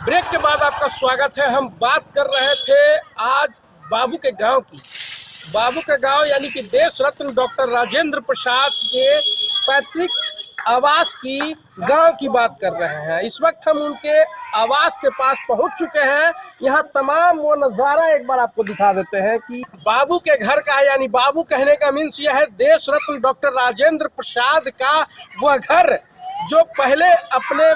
Break के बाद आपका स्वागत है। हम बात कर रहे थे आज बाबू के गांव की। बाबू के गांव यानी कि देश रत्न डॉक्टर राजेंद्र प्रसाद के पैतृक आवास की गांव की बात कर रहे हैं। इस वक्त हम उनके आवास के पास पहुंच चुके हैं। यहाँ तमाम वो नज़ारा एक बार आपको दिखा देते हैं कि बाबू के घर का है, यानी बाबू कहने का मीन्स यह है देश रत्न डॉक्टर राजेंद्र प्रसाद का वह घर जो पहले अपने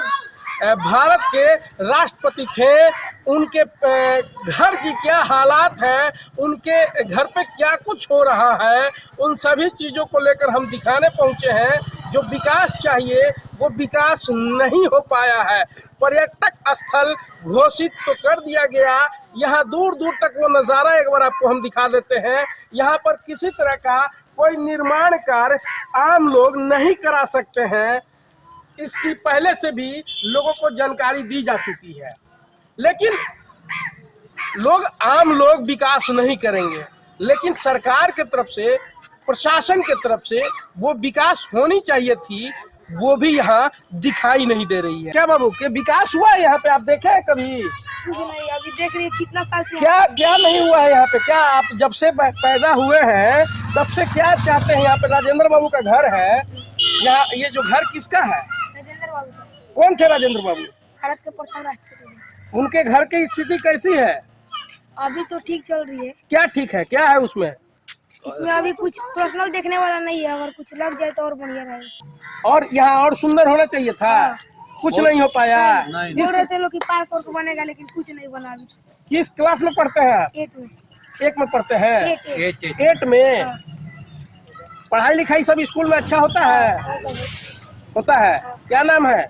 भारत के राष्ट्रपति थे। उनके घर की क्या हालात है, उनके घर पे क्या कुछ हो रहा है, उन सभी चीज़ों को लेकर हम दिखाने पहुंचे हैं। जो विकास चाहिए वो विकास नहीं हो पाया है। पर्यटक स्थल घोषित तो कर दिया गया, यहाँ दूर दूर तक वो नज़ारा एक बार आपको हम दिखा देते हैं। यहाँ पर किसी तरह का कोई निर्माण कार्य आम लोग नहीं करा सकते हैं। इसकी पहले से भी लोगों को जानकारी दी जा चुकी है, लेकिन आम लोग विकास नहीं करेंगे। लेकिन सरकार के तरफ से, प्रशासन के तरफ से वो विकास होनी चाहिए थी, वो भी यहाँ दिखाई नहीं दे रही है। क्या बाबू के विकास हुआ है यहाँ पे? आप देखे हैं कभी? नहीं, अभी देख रही है कितना साल से क्या नहीं हुआ है यहाँ पे? क्या आप जब से पैदा हुए हैं तब से क्या चाहते हैं? यहाँ पे राजेंद्र बाबू का घर है। यहाँ ये जो घर किसका है? राजेंद्र बाबू का। कौन थे राजेंद्र बाबू? भारत के प्रथम राष्ट्रपति। उनके घर की स्थिति कैसी है? अभी तो ठीक चल रही है। क्या ठीक है, क्या है उसमें? इसमें अभी कुछ पर्सनल देखने वाला नहीं है, अगर कुछ लग जाए तो और बढ़िया रहेगा। और यहाँ और सुंदर होना चाहिए था, कुछ नहीं हो पाया। बोल रहे थे लोग कि पार्क वार्क बनेगा, लेकिन कुछ नहीं बना अभी। किस क्लास में पढ़ते हैं आप? 8 में। 1 में पढ़ते हैं? 8 में। हाँ। पढ़ाई लिखाई सब स्कूल में अच्छा होता है? होता है। क्या नाम है?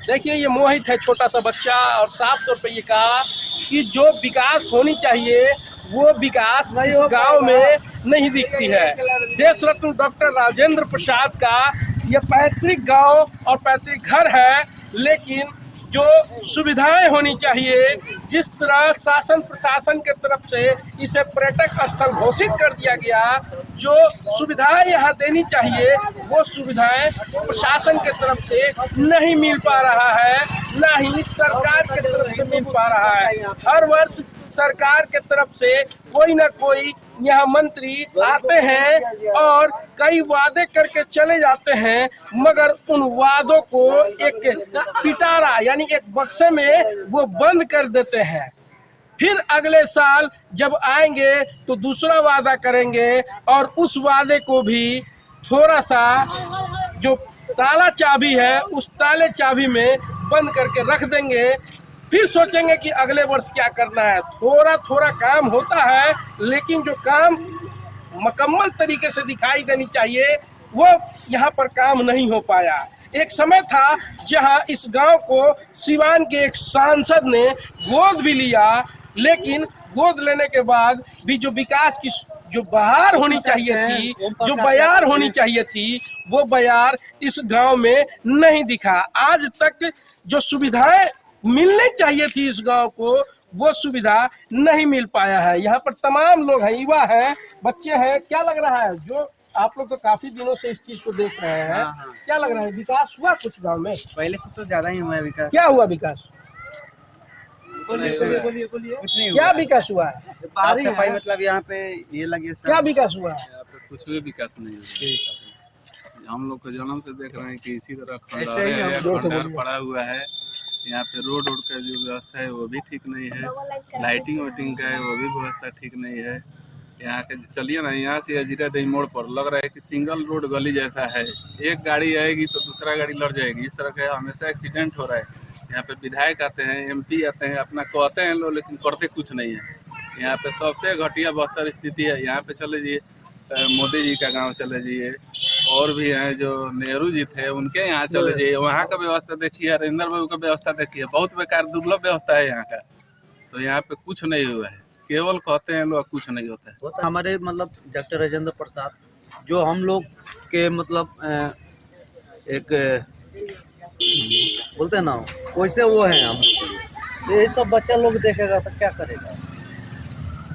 देखिए ये मोहित है, छोटा सा बच्चा, और साफ तौर पे ये कहा कि जो विकास होनी चाहिए वो विकास इस गांव में नहीं दिखती है। देश रत्न डॉक्टर राजेंद्र प्रसाद का ये पैतृक गांव और पैतृक घर है, लेकिन जो सुविधाएं होनी चाहिए, जिस तरह शासन प्रशासन के तरफ से इसे पर्यटक स्थल घोषित कर दिया गया, जो सुविधाएं यहाँ देनी चाहिए वो सुविधाएं प्रशासन के तरफ से नहीं मिल पा रहा है, ना ही सरकार के तरफ से मिल पा रहा है। हर वर्ष सरकार के तरफ से कोई ना कोई यहाँ मंत्री आते हैं और कई वादे करके चले जाते हैं, मगर उन वादों को एक पिटारा यानी एक बक्से में वो बंद कर देते हैं। फिर अगले साल जब आएंगे तो दूसरा वादा करेंगे और उस वादे को भी थोड़ा सा जो ताला चाबी है उस ताले चाबी में बंद करके रख देंगे। फिर सोचेंगे कि अगले वर्ष क्या करना है। थोड़ा थोड़ा काम होता है, लेकिन जो काम मुकम्मल तरीके से दिखाई देनी चाहिए वो यहाँ पर काम नहीं हो पाया। एक समय था जहाँ इस गांव को सिवान के एक सांसद ने गोद भी लिया, लेकिन गोद लेने के बाद भी जो विकास की जो बहार होनी चाहिए थी, जो बयार होनी चाहिए थी, वो बयार इस गांव में नहीं दिखा। आज तक जो सुविधाएं मिलनी चाहिए थी इस गांव को, वो सुविधा नहीं मिल पाया है। यहाँ पर तमाम लोग हैं, युवा हैं, बच्चे हैं। क्या लग रहा है, जो आप लोग तो काफी दिनों से इस चीज को देख रहे हैं, क्या लग रहा है, विकास हुआ कुछ गांव में? पहले से तो ज्यादा ही हुआ है विकास। क्या हुआ विकास? बोलिए। कुछ नहीं क्या विकास हुआ है? साफ सफाई मतलब यहाँ पे ये लगे सब। क्या विकास हुआ है? यहाँ पे कुछ भी विकास नहीं है। हम लोग को जन्म से देख रहे हैं कि इसी तरह ऐसे ही हम खंडहर पड़ा हुआ है। यहाँ पे रोड का जो व्यवस्था है वो भी ठीक नहीं है, लाइटिंग वाइटिंग का है वो भी व्यवस्था ठीक नहीं है। यहाँ के चलिए ना, यहाँ से अजीरा देवी मोड़ पर लग रहा है कि सिंगल रोड गली जैसा है, एक गाड़ी आएगी तो दूसरा गाड़ी लड़ जाएगी, इस तरह का हमेशा एक्सीडेंट हो रहा है। यहाँ पे विधायक आते हैं, MP आते हैं, अपना कहते हैं लोग, लेकिन करते कुछ नहीं है। यहाँ पे सबसे घटिया बदतर स्थिति है। यहाँ पे चले जाइए, मोदी जी का गांव चले जाइए, और भी हैं जो नेहरू जी थे उनके यहाँ चले जाइए, वहाँ का व्यवस्था देखिए, राजेंद्र बाबू का व्यवस्था देखिए, बहुत बेकार दुर्लभ व्यवस्था है यहाँ का। तो यहाँ पे कुछ नहीं हुआ है, केवल कहते हैं लोग, कुछ नहीं होता है। हमारे मतलब डॉक्टर राजेंद्र प्रसाद जो हम लोग के मतलब एक बोलते हैं ना वैसे वो हैं हम। ये सब बच्चा लोग देखेगा तो क्या करेगा?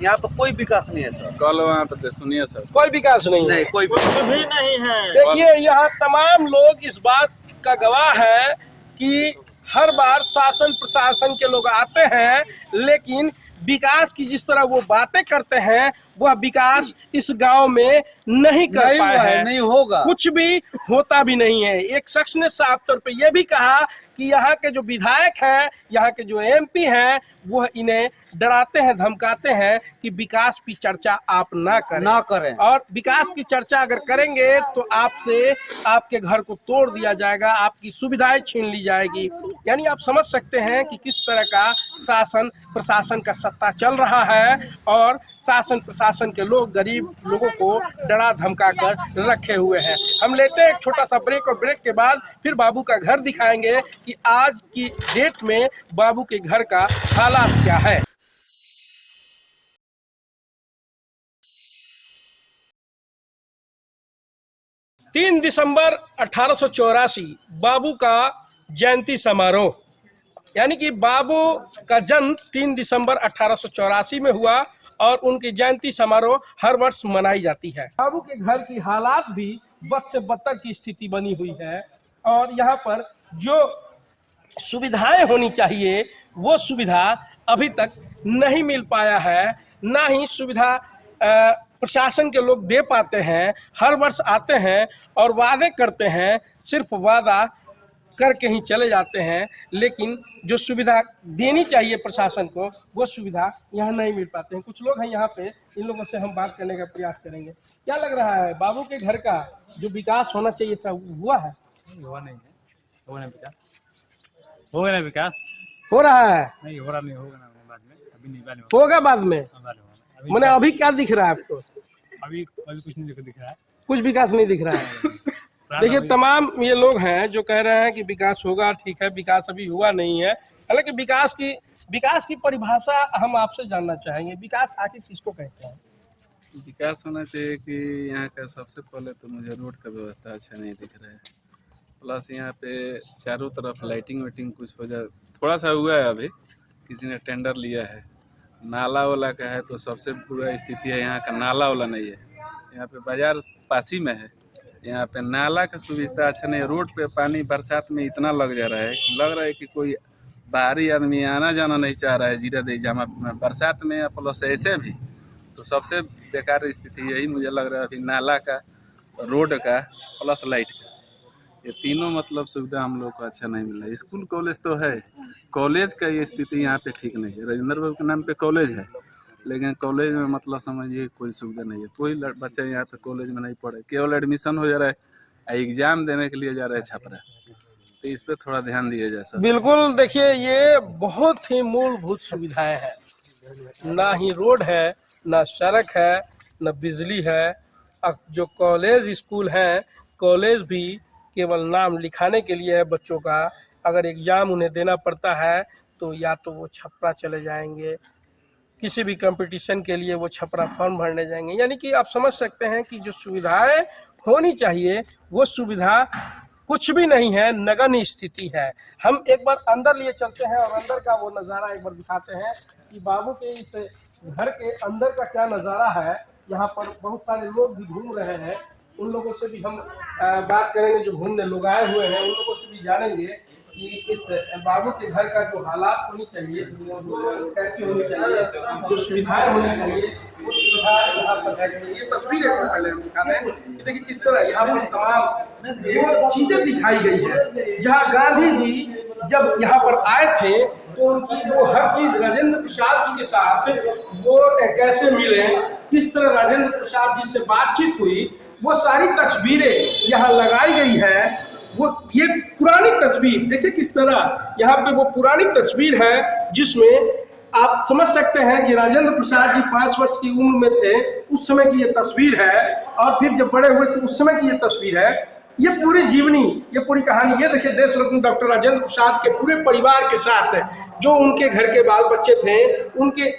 यहाँ पर कोई विकास नहीं है सर। कल वहाँ पे सुनिए सर, कोई विकास नहीं है। नहीं, कोई कुछ भी नहीं है। देखिए यहाँ तमाम लोग इस बात का गवाह है कि हर बार शासन प्रशासन के लोग आते हैं, लेकिन विकास की जिस तरह वो बातें करते हैं वह विकास इस गांव में नहीं कर पाए हैं, नहीं होगा, कुछ भी होता भी नहीं है। एक शख्स ने साफ तौर पे ये भी कहा कि यहाँ के जो विधायक हैं, यहाँ के जो एमपी हैं, वह इन्हें डराते हैं, धमकाते हैं कि विकास की चर्चा आप ना करें और विकास की चर्चा अगर करेंगे तो आपसे आपके घर को तोड़ दिया जाएगा, आपकी सुविधाएं छीन ली जाएगी। यानी आप समझ सकते हैं कि किस तरह का शासन प्रशासन का सत्ता चल रहा है और शासन प्रशासन के लोग गरीब लोगों को डरा धमका कर रखे हुए हैं। हम लेते हैं एक छोटा सा ब्रेक और ब्रेक के बाद फिर बाबू का घर दिखाएंगे कि आज की डेट में बाबू के घर का हालात क्या है। तीन दिसंबर 1884 बाबू का जयंती समारोह, यानी कि बाबू का जन्म 3 दिसंबर 1884 में हुआ और उनकी जयंती समारोह हर वर्ष मनाई जाती है। बाबू के घर की हालात भी बद से बदतर की स्थिति बनी हुई है और यहाँ पर जो सुविधाएं होनी चाहिए वो सुविधा अभी तक नहीं मिल पाया है, ना ही सुविधा प्रशासन के लोग दे पाते हैं। हर वर्ष आते हैं और वादे करते हैं, सिर्फ वादा करके ही चले जाते हैं, लेकिन जो सुविधा देनी चाहिए प्रशासन को वो सुविधा यहाँ नहीं मिल पाते हैं। कुछ लोग हैं यहाँ पे, इन लोगों से हम बात करने का प्रयास करेंगे। क्या लग रहा है बाबू के घर का जो विकास होना चाहिए था हुआ है? हुआ नहीं है, होगा ना विकास, होगा ना विकास, हो रहा है नहीं हो रहा, नहीं होगा ना बाद में, अभी नहीं, बाद में होगा बाद में। मैंने अभी क्या दिख रहा है आपको? अभी कुछ नहीं दिख रहा है, कुछ विकास नहीं दिख रहा है। देखिए तमाम ये लोग हैं जो कह रहे हैं कि विकास होगा, ठीक है, विकास अभी हुआ नहीं है। हालांकि विकास की परिभाषा हम आपसे जानना चाहेंगे, विकास आखिर किसको कहते हैं? विकास होना चाहिए कि यहाँ का सबसे पहले तो मुझे रोड का व्यवस्था अच्छा नहीं दिख रहा है, प्लस यहाँ पे चारों तरफ लाइटिंग वाइटिंग कुछ हो जाए, थोड़ा सा हुआ है, अभी किसी ने टेंडर लिया है। नाला वाला का है तो सबसे बुरा स्थिति है, यहाँ का नाला वाला नहीं है। यहाँ पे बाजार पासी में है, यहाँ पे नाला का सुविधा अच्छा नहीं है। रोड पे पानी बरसात में इतना लग जा रहा है, लग रहा है कि कोई बाहरी आदमी आना जाना नहीं चाह रहा है जीरा दे जामा बरसात में, प्लस ऐसे भी तो सबसे बेकार स्थिति यही मुझे लग रहा है अभी, नाला का, रोड का, प्लस लाइट का, ये तीनों मतलब सुविधा हम लोग को अच्छा नहीं मिला। स्कूल कॉलेज तो है, कॉलेज का ये स्थिति यहाँ पे ठीक नहीं है। राजेंद्र बाबू के नाम पे कॉलेज है, लेकिन कॉलेज में मतलब समझिए कोई सुविधा नहीं है। कोई बच्चा यहाँ पे कॉलेज में नहीं पढ़े, केवल एडमिशन हो जा रहा है, एग्जाम देने के लिए जा रहा है छपरा। तो इस पे थोड़ा ध्यान दिया जाए सर। बिल्कुल, देखिए ये बहुत ही मूलभूत सुविधाएं हैं, ना ही रोड है, ना सड़क है, ना बिजली है। अब जो कॉलेज स्कूल हैं, कॉलेज भी केवल नाम लिखाने के लिए है बच्चों का। अगर एग्ज़ाम उन्हें देना पड़ता है तो या तो वो छपरा चले जाएंगे, किसी भी कंपटीशन के लिए वो छपरा फॉर्म भरने जाएंगे। यानी कि आप समझ सकते हैं कि जो सुविधाएं होनी चाहिए वो सुविधा कुछ भी नहीं है, नगण्य स्थिति है। हम एक बार अंदर लिए चलते हैं और अंदर का वो नज़ारा एक बार दिखाते हैं कि बाबू के इस घर के अंदर का क्या नज़ारा है। यहाँ पर बहुत सारे लोग भी घूम रहे हैं, उन लोगों से भी हम बात करेंगे जो घूमने लोग आए हुए हैं, उन लोगों से भी जानेंगे कि इस बाबू के घर का जो हालात होनी चाहिए, कैसी होनी चाहिए, जो सुविधाएं होनी चाहिए वो सुविधा यहाँ पर है। ये तस्वीर एक पहले हम दिखा रहे हैं कि देखिए किस तरह यहाँ पर तमाम वो चीजें दिखाई गई है। जहाँ गांधी जी जब यहाँ पर आए थे तो उनकी वो हर चीज राजेंद्र प्रसाद जी के साथ वो कैसे मिले, किस तरह राजेंद्र प्रसाद जी से बातचीत हुई, वो सारी तस्वीरें यहाँ लगाई गई है। वो ये पुरानी तस्वीर देखिए किस तरह यहाँ पे वो पुरानी तस्वीर है, जिसमें आप समझ सकते हैं कि राजेंद्र प्रसाद जी 5 वर्ष की उम्र में थे उस समय की ये तस्वीर है, और फिर जब बड़े हुए तो उस समय की ये तस्वीर है। ये पूरी जीवनी, ये पूरी कहानी, ये देखिए देश रत्न डॉक्टर राजेंद्र प्रसाद के पूरे परिवार के साथ जो उनके घर के बाल बच्चे थे, उनके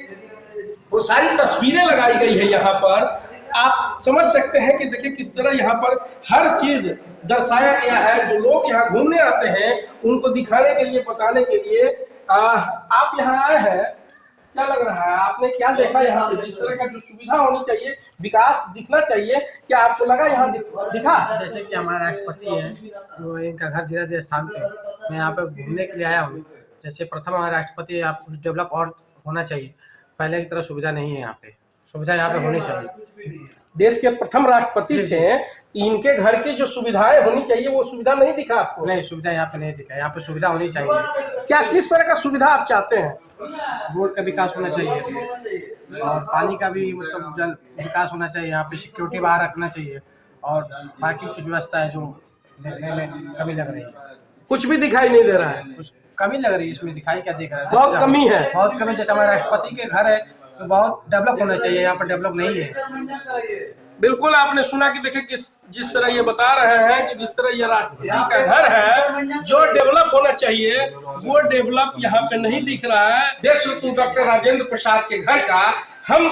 वो सारी तस्वीरें लगाई गई है यहाँ पर। आप समझ सकते हैं कि देखिए किस तरह यहाँ पर हर चीज दर्शाया गया है। जो लोग यहाँ घूमने आते हैं उनको दिखाने के लिए, बताने के लिए। आप यहाँ आए हैं क्या लग रहा है, आपने क्या देखा यहाँ पे? जिस तरह का जो सुविधा होनी चाहिए, विकास दिखना चाहिए, क्या आपको लगा यहाँ दिखा? जैसे कि हमारे राष्ट्रपति हैं, वो इनका घर जीरादेव स्थान पे, मैं यहाँ पे घूमने के लिए आया हूँ। जैसे प्रथम हमारे राष्ट्रपति, आप कुछ डेवलप और होना चाहिए, पहले की तरह सुविधा नहीं है यहाँ पे, सुविधा यहाँ पे होनी चाहिए। देश के प्रथम राष्ट्रपति थे, इनके घर की जो सुविधाएं होनी चाहिए वो सुविधा नहीं दिखा आपको? नहीं, सुविधा यहाँ पे नहीं दिखा, यहाँ पे सुविधा होनी चाहिए। क्या किस तरह का सुविधा आप चाहते हैं? रोड का विकास होना चाहिए और पानी का भी मतलब जल विकास होना चाहिए, यहाँ पे सिक्योरिटी बाहर रखना चाहिए और बाकी कुछ व्यवस्था है जो देखने में कमी लग रही है। कुछ भी दिखाई नहीं दे रहा है, कुछ कमी लग रही है इसमें, दिखाई क्या दिख रहा है, बहुत कमी है, बहुत कमी। जैसे हमारे राष्ट्रपति के घर है तो बहुत डेवलप होना चाहिए, यहाँ पर डेवलप नहीं है। बिल्कुल आपने सुना कि देखिए जिस तरह ये बता रहे हैं कि जिस तरह ये राष्ट्रपति का घर है, जो डेवलप होना चाहिए वो डेवलप यहाँ पे नहीं दिख रहा है। देश रत्न डॉक्टर राजेंद्र प्रसाद के घर का, हम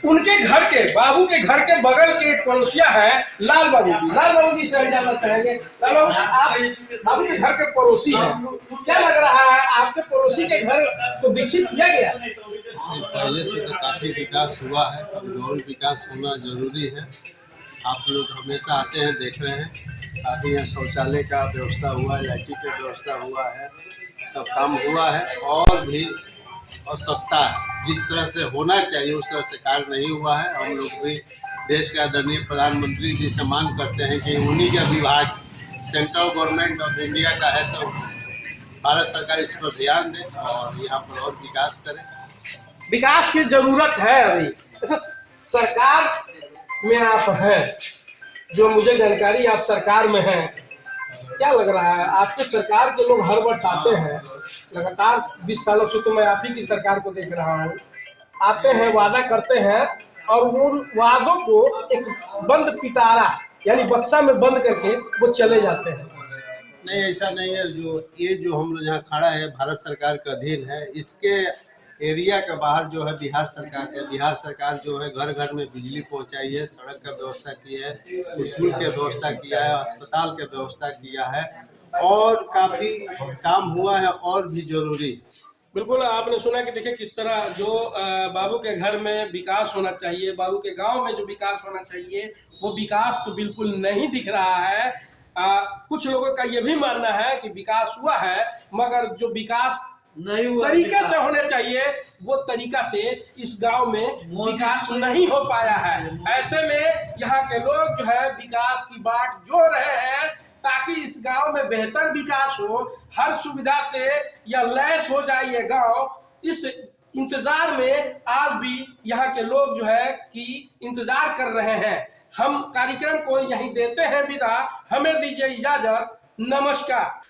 उनके घर के, बाबू के घर के बगल के एक पड़ोसिया है लाल बाबू जी। लाल बाबू जी से जानना चाहेंगे, लाल बाबू आप बाबू के घर के पड़ोसी हैं, क्या लग रहा है आपके पड़ोसी के घर को विकसित किया गया? पहले से तो काफ़ी विकास हुआ है, अब और विकास होना जरूरी है। आप लोग हमेशा आते हैं, देख रहे हैं, काफ़ी यहाँ शौचालय का व्यवस्था हुआ है, लाइटिंग का व्यवस्था हुआ है, सब काम हुआ है और भी आवश्यकता है। जिस तरह से होना चाहिए उस तरह से कार्य नहीं हुआ है। हम लोग भी देश के आदरणीय प्रधानमंत्री जी से मांग करते हैं कि उन्हीं का विभाग सेंट्रल गवर्नमेंट ऑफ इंडिया का है तो भारत सरकार इस पर ध्यान दे और यहाँ पर और विकास करे। विकास की जरूरत है अभी। अच्छा, सरकार में आप हैं, जो मुझे जानकारी आप सरकार में हैं, क्या लग रहा है आपके सरकार के लोग हर वर्ष आते हैं, लगातार 20 सालों से तो मैं आप ही की सरकार को देख रहा हूँ, आते हैं, वादा करते हैं और वो वादों को एक बंद पिटारा यानी बक्सा में बंद करके वो चले जाते हैं। नहीं, ऐसा नहीं है। जो हम लोग यहाँ खड़ा है भारत सरकार के अधीन है, इसके एरिया के बाहर जो है बिहार सरकार है। बिहार सरकार जो है घर घर में बिजली पहुंचाई है, सड़क का व्यवस्था की है, स्कूल के व्यवस्था किया है, अस्पताल के व्यवस्था किया है और काफी काम हुआ है और भी जरूरी। बिल्कुल आपने सुना कि देखिए किस तरह जो बाबू के घर में विकास होना चाहिए, बाबू के गांव में जो विकास होना चाहिए वो विकास तो बिल्कुल नहीं दिख रहा है। कुछ लोगों का ये भी मानना है कि विकास हुआ है मगर जो विकास नहीं हुआ तरीके से होने चाहिए वो तरीका से इस गांव में विकास नहीं हो पाया है। ऐसे में यहाँ के लोग जो है विकास की बाट जोड़ रहे हैं ताकि इस गांव में बेहतर विकास हो, हर सुविधा से या लैस हो जाए ये गांव। इस इंतजार में आज भी यहाँ के लोग जो है कि इंतजार कर रहे हैं। हम कार्यक्रम को यहीं देते हैं विदा, हमें दीजिए इजाजत, नमस्कार।